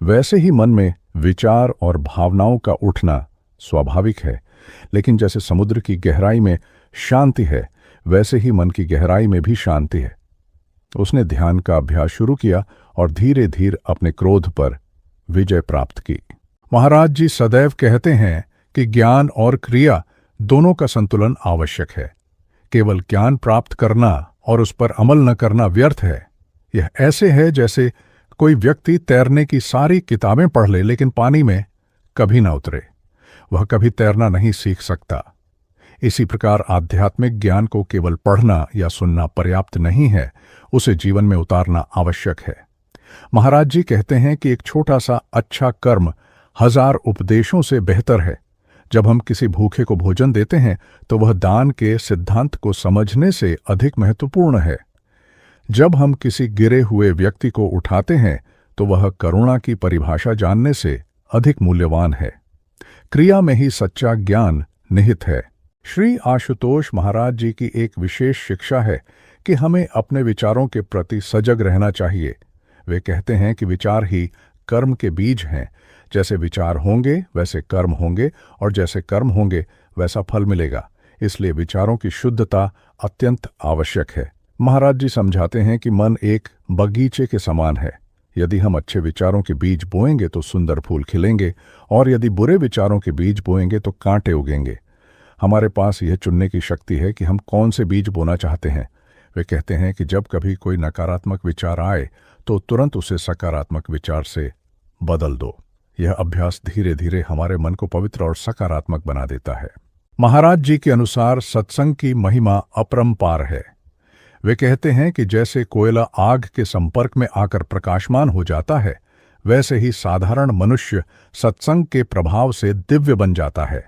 वैसे ही मन में विचार और भावनाओं का उठना स्वाभाविक है। लेकिन जैसे समुद्र की गहराई में शांति है, वैसे ही मन की गहराई में भी शांति है। उसने ध्यान का अभ्यास शुरू किया और धीरे धीरे अपने क्रोध पर विजय प्राप्त की। महाराज जी सदैव कहते हैं कि ज्ञान और क्रिया दोनों का संतुलन आवश्यक है। केवल ज्ञान प्राप्त करना और उस पर अमल न करना व्यर्थ है। यह ऐसे है जैसे कोई व्यक्ति तैरने की सारी किताबें पढ़ ले लेकिन पानी में कभी न उतरे, वह कभी तैरना नहीं सीख सकता। इसी प्रकार आध्यात्मिक ज्ञान को केवल पढ़ना या सुनना पर्याप्त नहीं है, उसे जीवन में उतारना आवश्यक है। महाराज जी कहते हैं कि एक छोटा सा अच्छा कर्म 1000 उपदेशों से बेहतर है। जब हम किसी भूखे को भोजन देते हैं तो वह दान के सिद्धांत को समझने से अधिक महत्वपूर्ण है। जब हम किसी गिरे हुए व्यक्ति को उठाते हैं तो वह करुणा की परिभाषा जानने से अधिक मूल्यवान है। क्रिया में ही सच्चा ज्ञान निहित है। श्री आशुतोष महाराज जी की एक विशेष शिक्षा है कि हमें अपने विचारों के प्रति सजग रहना चाहिए। वे कहते हैं कि विचार ही कर्म के बीज हैं। जैसे विचार होंगे वैसे कर्म होंगे, और जैसे कर्म होंगे वैसा फल मिलेगा। इसलिए विचारों की शुद्धता अत्यंत आवश्यक है। महाराज जी समझाते हैं कि मन एक बगीचे के समान है। यदि हम अच्छे विचारों के बीज बोएंगे तो सुंदर फूल खिलेंगे, और यदि बुरे विचारों के बीज बोएंगे तो कांटे उगेंगे। हमारे पास यह चुनने की शक्ति है कि हम कौन से बीज बोना चाहते हैं। वे कहते हैं कि जब कभी कोई नकारात्मक विचार आए तो तुरंत उसे सकारात्मक विचार से बदल दो। यह अभ्यास धीरे धीरे हमारे मन को पवित्र और सकारात्मक बना देता है। महाराज जी के अनुसार सत्संग की महिमा अपरंपार है। वे कहते हैं कि जैसे कोयला आग के संपर्क में आकर प्रकाशमान हो जाता है, वैसे ही साधारण मनुष्य सत्संग के प्रभाव से दिव्य बन जाता है।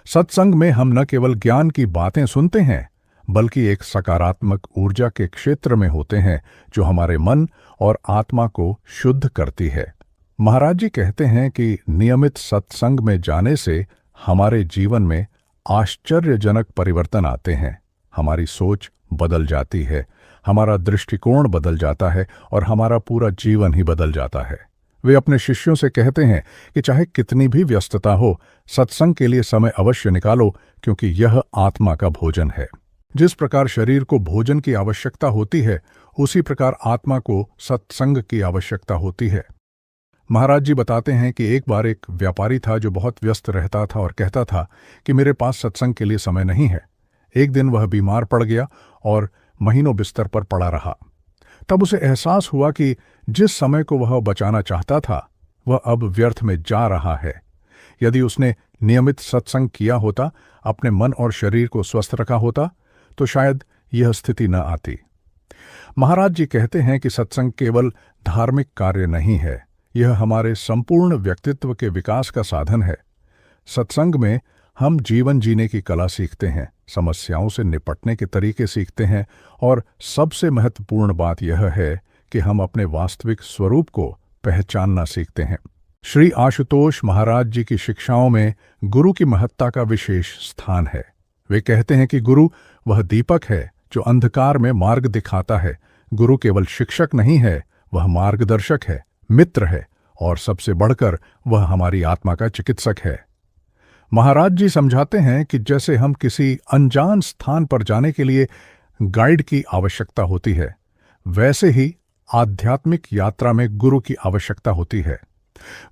सत्संग में हम न केवल ज्ञान की बातें सुनते हैं, बल्कि एक सकारात्मक ऊर्जा के क्षेत्र में होते हैं जो हमारे मन और आत्मा को शुद्ध करती है। महाराज जी कहते हैं कि नियमित सत्संग में जाने से हमारे जीवन में आश्चर्यजनक परिवर्तन आते हैं। हमारी सोच बदल जाती है, हमारा दृष्टिकोण बदल जाता है और हमारा पूरा जीवन ही बदल जाता है। वे अपने शिष्यों से कहते हैं कि चाहे कितनी भी व्यस्तता हो, सत्संग के लिए समय अवश्य निकालो, क्योंकि यह आत्मा का भोजन है। जिस प्रकार शरीर को भोजन की आवश्यकता होती है, उसी प्रकार आत्मा को सत्संग की आवश्यकता होती है। महाराज जी बताते हैं कि एक बार एक व्यापारी था जो बहुत व्यस्त रहता था और कहता था कि मेरे पास सत्संग के लिए समय नहीं है। एक दिन वह बीमार पड़ गया और महीनों बिस्तर पर पड़ा रहा। तब उसे एहसास हुआ कि जिस समय को वह बचाना चाहता था, वह अब व्यर्थ में जा रहा है। यदि उसने नियमित सत्संग किया होता, अपने मन और शरीर को स्वस्थ रखा होता, तो शायद यह स्थिति न आती। महाराज जी कहते हैं कि सत्संग केवल धार्मिक कार्य नहीं है, यह हमारे संपूर्ण व्यक्तित्व के विकास का साधन है। सत्संग में हम जीवन जीने की कला सीखते हैं, समस्याओं से निपटने के तरीके सीखते हैं, और सबसे महत्वपूर्ण बात यह है कि हम अपने वास्तविक स्वरूप को पहचानना सीखते हैं। श्री आशुतोष महाराज जी की शिक्षाओं में गुरु की महत्ता का विशेष स्थान है। वे कहते हैं कि गुरु वह दीपक है जो अंधकार में मार्ग दिखाता है। गुरु केवल शिक्षक नहीं है, वह मार्गदर्शक है, मित्र है, और सबसे बढ़कर वह हमारी आत्मा का चिकित्सक है। महाराज जी समझाते हैं कि जैसे हम किसी अनजान स्थान पर जाने के लिए गाइड की आवश्यकता होती है, वैसे ही आध्यात्मिक यात्रा में गुरु की आवश्यकता होती है।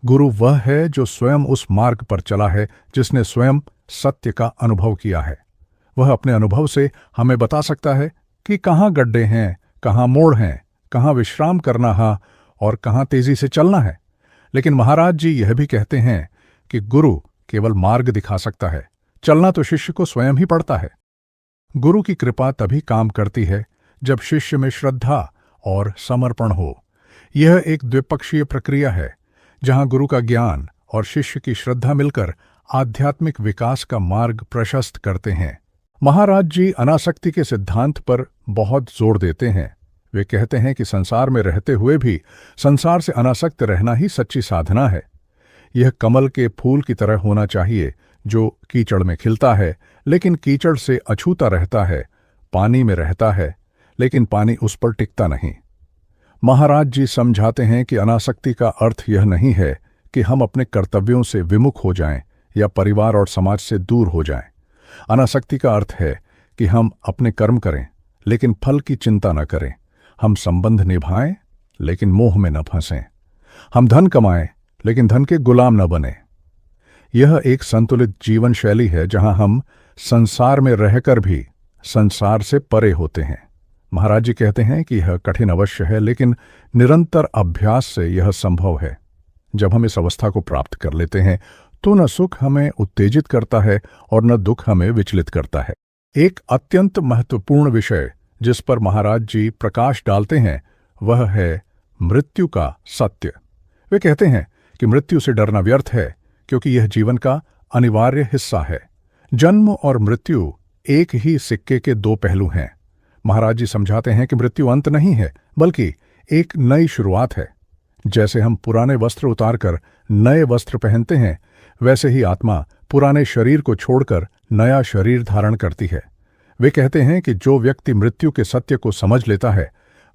गुरु वह है जो स्वयं उस मार्ग पर चला है, जिसने स्वयं सत्य का अनुभव किया है। वह अपने अनुभव से हमें बता सकता है कि कहाँ गड्ढे हैं, कहाँ मोड़ हैं, कहाँ विश्राम करना है और कहाँ तेजी से चलना है। लेकिन महाराज जी यह भी कहते हैं कि गुरु केवल मार्ग दिखा सकता है, चलना तो शिष्य को स्वयं ही पड़ता है। गुरु की कृपा तभी काम करती है जब शिष्य में श्रद्धा और समर्पण हो। यह एक द्विपक्षीय प्रक्रिया है, जहां गुरु का ज्ञान और शिष्य की श्रद्धा मिलकर आध्यात्मिक विकास का मार्ग प्रशस्त करते हैं। महाराज जी अनासक्ति के सिद्धांत पर बहुत जोर देते हैं। वे कहते हैं कि संसार में रहते हुए भी संसार से अनासक्त रहना ही सच्ची साधना है। यह कमल के फूल की तरह होना चाहिए, जो कीचड़ में खिलता है लेकिन कीचड़ से अछूता रहता है, पानी में रहता है लेकिन पानी उस पर टिकता नहीं। महाराज जी समझाते हैं कि अनासक्ति का अर्थ यह नहीं है कि हम अपने कर्तव्यों से विमुख हो जाएं या परिवार और समाज से दूर हो जाएं। अनासक्ति का अर्थ है कि हम अपने कर्म करें लेकिन फल की चिंता न करें। हम संबंध निभाएं लेकिन मोह में न फंसें। हम धन कमाएं लेकिन धन के गुलाम न बने। यह एक संतुलित जीवन शैली है जहां हम संसार में रहकर भी संसार से परे होते हैं। महाराज जी कहते हैं कि यह कठिन अवश्य है, लेकिन निरंतर अभ्यास से यह संभव है। जब हम इस अवस्था को प्राप्त कर लेते हैं तो न सुख हमें उत्तेजित करता है और न दुख हमें विचलित करता है। एक अत्यंत महत्वपूर्ण विषय जिस पर महाराज जी प्रकाश डालते हैं वह है मृत्यु का सत्य। वे कहते हैं कि मृत्यु से डरना व्यर्थ है, क्योंकि यह जीवन का अनिवार्य हिस्सा है। जन्म और मृत्यु एक ही सिक्के के दो पहलू हैं। महाराज जी समझाते हैं कि मृत्यु अंत नहीं है, बल्कि एक नई शुरुआत है। जैसे हम पुराने वस्त्र उतारकर नए वस्त्र पहनते हैं, वैसे ही आत्मा पुराने शरीर को छोड़कर नया शरीर धारण करती है। वे कहते हैं कि जो व्यक्ति मृत्यु के सत्य को समझ लेता है,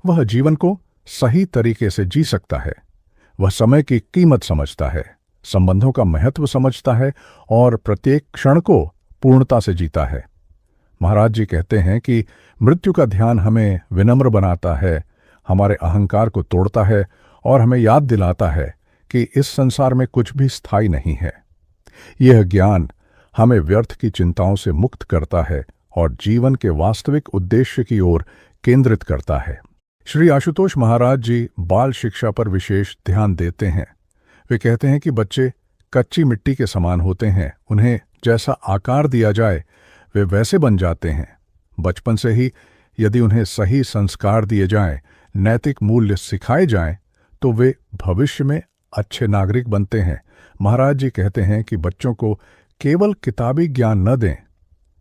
वह जीवन को सही तरीके से जी सकता है। वह समय की कीमत समझता है, संबंधों का महत्व समझता है और प्रत्येक क्षण को पूर्णता से जीता है। महाराज जी कहते हैं कि मृत्यु का ध्यान हमें विनम्र बनाता है, हमारे अहंकार को तोड़ता है और हमें याद दिलाता है कि इस संसार में कुछ भी स्थायी नहीं है। यह ज्ञान हमें व्यर्थ की चिंताओं से मुक्त करता है और जीवन के वास्तविक उद्देश्य की ओर केंद्रित करता है। श्री आशुतोष महाराज जी बाल शिक्षा पर विशेष ध्यान देते हैं। वे कहते हैं कि बच्चे कच्ची मिट्टी के समान होते हैं, उन्हें जैसा आकार दिया जाए वे वैसे बन जाते हैं। बचपन से ही यदि उन्हें सही संस्कार दिए जाएं, नैतिक मूल्य सिखाए जाएं, तो वे भविष्य में अच्छे नागरिक बनते हैं। महाराज जी कहते हैं कि बच्चों को केवल किताबी ज्ञान न दें,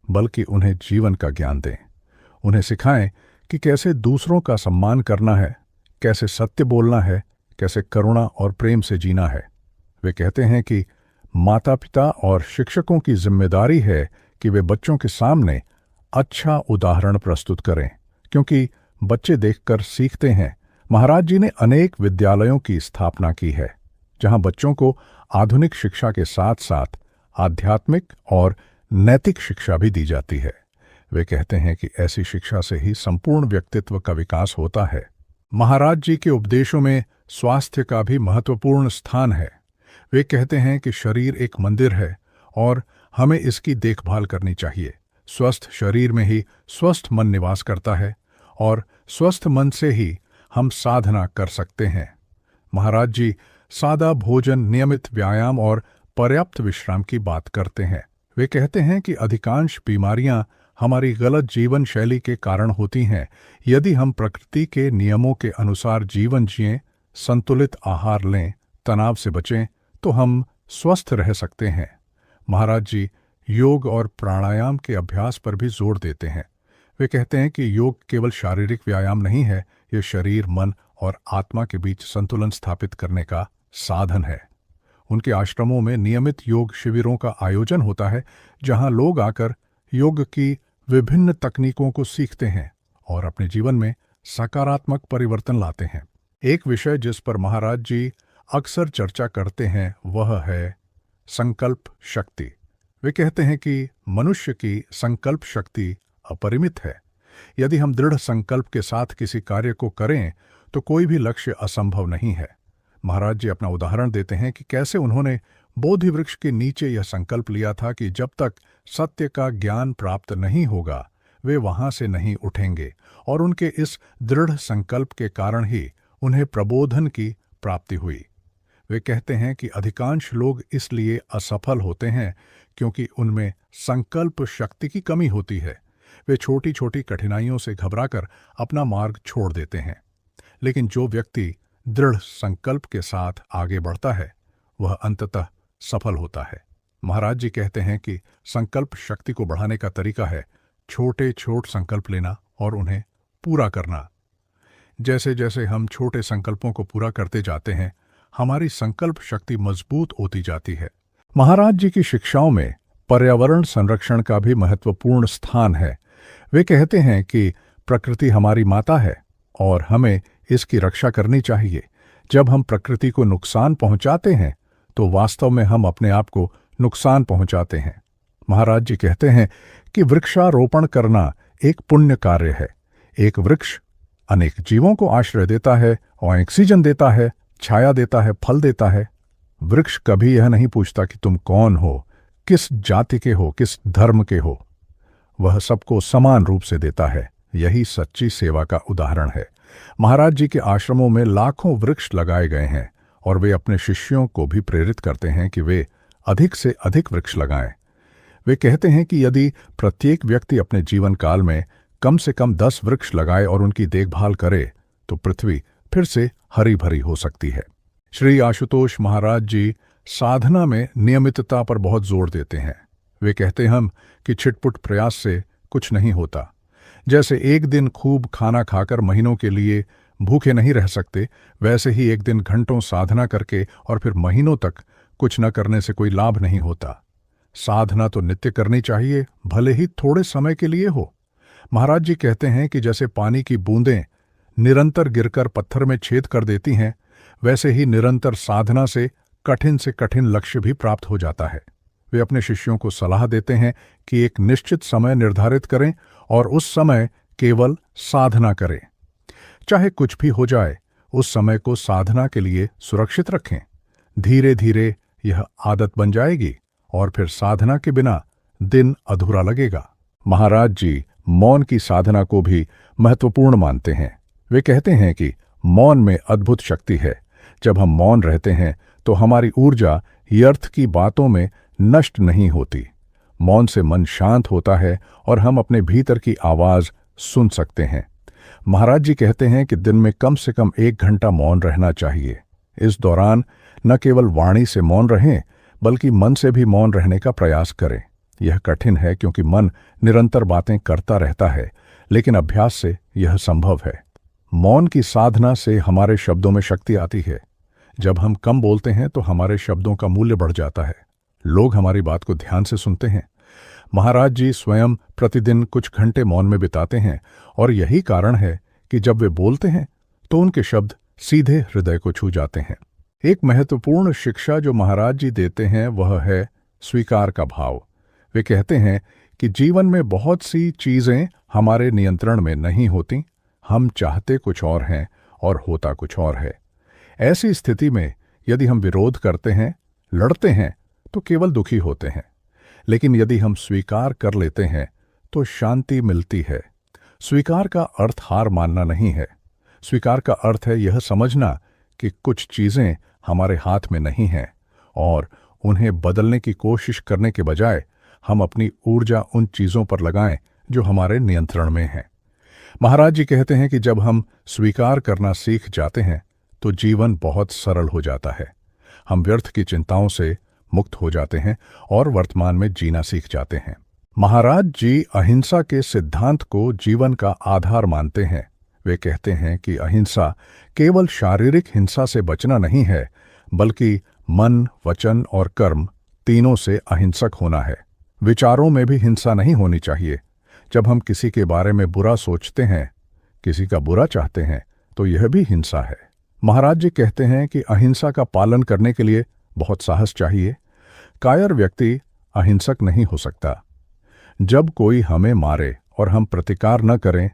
बल्कि उन्हें जीवन का ज्ञान दें। उन्हें सिखाएं कि कैसे दूसरों का सम्मान करना है, कैसे सत्य बोलना है, कैसे करुणा और प्रेम से जीना है। वे कहते हैं कि माता पिता और शिक्षकों की जिम्मेदारी है कि वे बच्चों के सामने अच्छा उदाहरण प्रस्तुत करें, क्योंकि बच्चे देखकर सीखते हैं। महाराज जी ने अनेक विद्यालयों की स्थापना की है, जहां बच्चों को आधुनिक शिक्षा के साथ साथ आध्यात्मिक और नैतिक शिक्षा भी दी जाती है। वे कहते हैं कि ऐसी शिक्षा से ही संपूर्ण व्यक्तित्व का विकास होता है। महाराज जी के उपदेशों में स्वास्थ्य का भी महत्वपूर्ण स्थान है। वे कहते हैं कि शरीर एक मंदिर है और हमें इसकी देखभाल करनी चाहिए। स्वस्थ शरीर में ही स्वस्थ मन निवास करता है और स्वस्थ मन से ही हम साधना कर सकते हैं। महाराज जी सादा भोजन, नियमित व्यायाम और पर्याप्त विश्राम की बात करते हैं। वे कहते हैं कि अधिकांश बीमारियां हमारी गलत जीवन शैली के कारण होती हैं। यदि हम प्रकृति के नियमों के अनुसार जीवन जिएं, संतुलित आहार लें, तनाव से बचें, तो हम स्वस्थ रह सकते हैं। महाराज जी योग और प्राणायाम के अभ्यास पर भी जोर देते हैं। वे कहते हैं कि योग केवल शारीरिक व्यायाम नहीं है, यह शरीर, मन और आत्मा के बीच संतुलन स्थापित करने का साधन है। उनके आश्रमों में नियमित योग शिविरों का आयोजन होता है, जहां लोग आकर योग की विभिन्न तकनीकों को सीखते हैं और अपने जीवन में सकारात्मक परिवर्तन लाते हैं। एक विषय जिस पर महाराज जी अक्सर चर्चा करते हैं वह है संकल्प शक्ति। वे कहते हैं कि मनुष्य की संकल्प शक्ति अपरिमित है। यदि हम दृढ़ संकल्प के साथ किसी कार्य को करें तो कोई भी लक्ष्य असंभव नहीं है। महाराज जी अपना उदाहरण देते हैं कि कैसे उन्होंने बोधि वृक्ष के नीचे यह संकल्प लिया था कि जब तक सत्य का ज्ञान प्राप्त नहीं होगा वे वहां से नहीं उठेंगे, और उनके इस दृढ़ संकल्प के कारण ही उन्हें प्रबोधन की प्राप्ति हुई। वे कहते हैं कि अधिकांश लोग इसलिए असफल होते हैं क्योंकि उनमें संकल्प शक्ति की कमी होती है। वे छोटी छोटी कठिनाइयों से घबराकर अपना मार्ग छोड़ देते हैं, लेकिन जो व्यक्ति दृढ़ संकल्प के साथ आगे बढ़ता है वह अंततः सफल होता है। महाराज जी कहते हैं कि संकल्प शक्ति को बढ़ाने का तरीका है छोटे छोटे संकल्प लेना और उन्हें पूरा करना। जैसे जैसे हम छोटे संकल्पों को पूरा करते जाते हैं, हमारी संकल्प शक्ति मजबूत होती जाती है। महाराज जी की शिक्षाओं में पर्यावरण संरक्षण का भी महत्वपूर्ण स्थान है। वे कहते हैं कि प्रकृति हमारी माता है और हमें इसकी रक्षा करनी चाहिए। जब हम प्रकृति को नुकसान पहुंचाते हैं तो वास्तव में हम अपने आप को नुकसान पहुंचाते हैं। महाराज जी कहते हैं कि वृक्षारोपण करना एक पुण्य कार्य है। एक वृक्ष अनेक जीवों को आश्रय देता है और ऑक्सीजन देता है, छाया देता है, फल देता है। वृक्ष कभी यह नहीं पूछता कि तुम कौन हो, किस जाति के हो, किस धर्म के हो। वह सबको समान रूप से देता है। यही सच्ची सेवा का उदाहरण है। महाराज जी के आश्रमों में लाखों वृक्ष लगाए गए हैं और वे अपने शिष्यों को भी प्रेरित करते हैं कि वे अधिक से अधिक वृक्ष लगाएं। वे कहते हैं कि यदि प्रत्येक व्यक्ति अपने जीवन काल में कम से कम 10 वृक्ष लगाए और उनकी देखभाल करे तो पृथ्वी फिर से हरी भरी हो सकती है। श्री आशुतोष महाराज जी साधना में नियमितता पर बहुत जोर देते हैं। वे कहते हैं कि छिटपुट प्रयास से कुछ नहीं होता। जैसे एक दिन खूब खाना खाकर महीनों के लिए भूखे नहीं रह सकते, वैसे ही एक दिन घंटों साधना करके और फिर महीनों तक कुछ न करने से कोई लाभ नहीं होता। साधना तो नित्य करनी चाहिए, भले ही थोड़े समय के लिए हो। महाराज जी कहते हैं कि जैसे पानी की बूंदें निरंतर गिरकर पत्थर में छेद कर देती हैं, वैसे ही निरंतर साधना से कठिन लक्ष्य भी प्राप्त हो जाता है। वे अपने शिष्यों को सलाह देते हैं कि एक निश्चित समय निर्धारित करें और उस समय केवल साधना करें। चाहे कुछ भी हो जाए, उस समय को साधना के लिए सुरक्षित रखें। धीरे धीरे यह आदत बन जाएगी और फिर साधना के बिना दिन अधूरा लगेगा। महाराज जी मौन की साधना को भी महत्वपूर्ण मानते हैं। वे कहते हैं कि मौन में अद्भुत शक्ति है। जब हम मौन रहते हैं तो हमारी ऊर्जा व्यर्थ की बातों में नष्ट नहीं होती। मौन से मन शांत होता है और हम अपने भीतर की आवाज सुन सकते हैं। महाराज जी कहते हैं कि दिन में कम से कम 1 घंटा मौन रहना चाहिए। इस दौरान न केवल वाणी से मौन रहें, बल्कि मन से भी मौन रहने का प्रयास करें। यह कठिन है क्योंकि मन निरंतर बातें करता रहता है, लेकिन अभ्यास से यह संभव है। मौन की साधना से हमारे शब्दों में शक्ति आती है। जब हम कम बोलते हैं तो हमारे शब्दों का मूल्य बढ़ जाता है। लोग हमारी बात को ध्यान से सुनते हैं। महाराज जी स्वयं प्रतिदिन कुछ घंटे मौन में बिताते हैं और यही कारण है कि जब वे बोलते हैं तो उनके शब्द सीधे हृदय को छू जाते हैं। एक महत्वपूर्ण शिक्षा जो महाराज जी देते हैं वह है स्वीकार का भाव। वे कहते हैं कि जीवन में बहुत सी चीजें हमारे नियंत्रण में नहीं होती। हम चाहते कुछ और हैं और होता कुछ और है। ऐसी स्थिति में यदि हम विरोध करते हैं, लड़ते हैं, तो केवल दुखी होते हैं। लेकिन यदि हम स्वीकार कर लेते हैं तो शांति मिलती है। स्वीकार का अर्थ हार मानना नहीं है। स्वीकार का अर्थ है यह समझना कि कुछ चीजें हमारे हाथ में नहीं हैं और उन्हें बदलने की कोशिश करने के बजाय हम अपनी ऊर्जा उन चीजों पर लगाएं जो हमारे नियंत्रण में हैं। महाराज जी कहते हैं कि जब हम स्वीकार करना सीख जाते हैं तो जीवन बहुत सरल हो जाता है। हम व्यर्थ की चिंताओं से मुक्त हो जाते हैं और वर्तमान में जीना सीख जाते हैं। महाराज जी अहिंसा के सिद्धांत को जीवन का आधार मानते हैं। वे कहते हैं कि अहिंसा केवल शारीरिक हिंसा से बचना नहीं है, बल्कि मन, वचन और कर्म तीनों से अहिंसक होना है। विचारों में भी हिंसा नहीं होनी चाहिए। जब हम किसी के बारे में बुरा सोचते हैं, किसी का बुरा चाहते हैं, तो यह भी हिंसा है। महाराज जी कहते हैं कि अहिंसा का पालन करने के लिए बहुत साहस चाहिए। कायर व्यक्ति अहिंसक नहीं हो सकता। जब कोई हमें मारे और हम प्रतिकार न करें,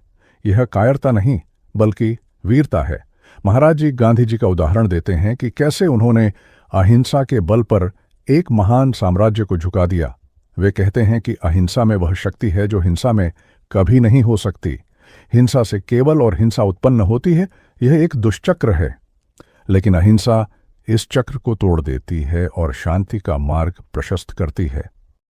यह कायरता नहीं बल्कि वीरता है। महाराज जी गांधी जी का उदाहरण देते हैं कि कैसे उन्होंने अहिंसा के बल पर एक महान साम्राज्य को झुका दिया। वे कहते हैं कि अहिंसा में वह शक्ति है जो हिंसा में कभी नहीं हो सकती। हिंसा से केवल और हिंसा उत्पन्न होती है, यह एक दुष्चक्र है। लेकिन अहिंसा इस चक्र को तोड़ देती है और शांति का मार्ग प्रशस्त करती है।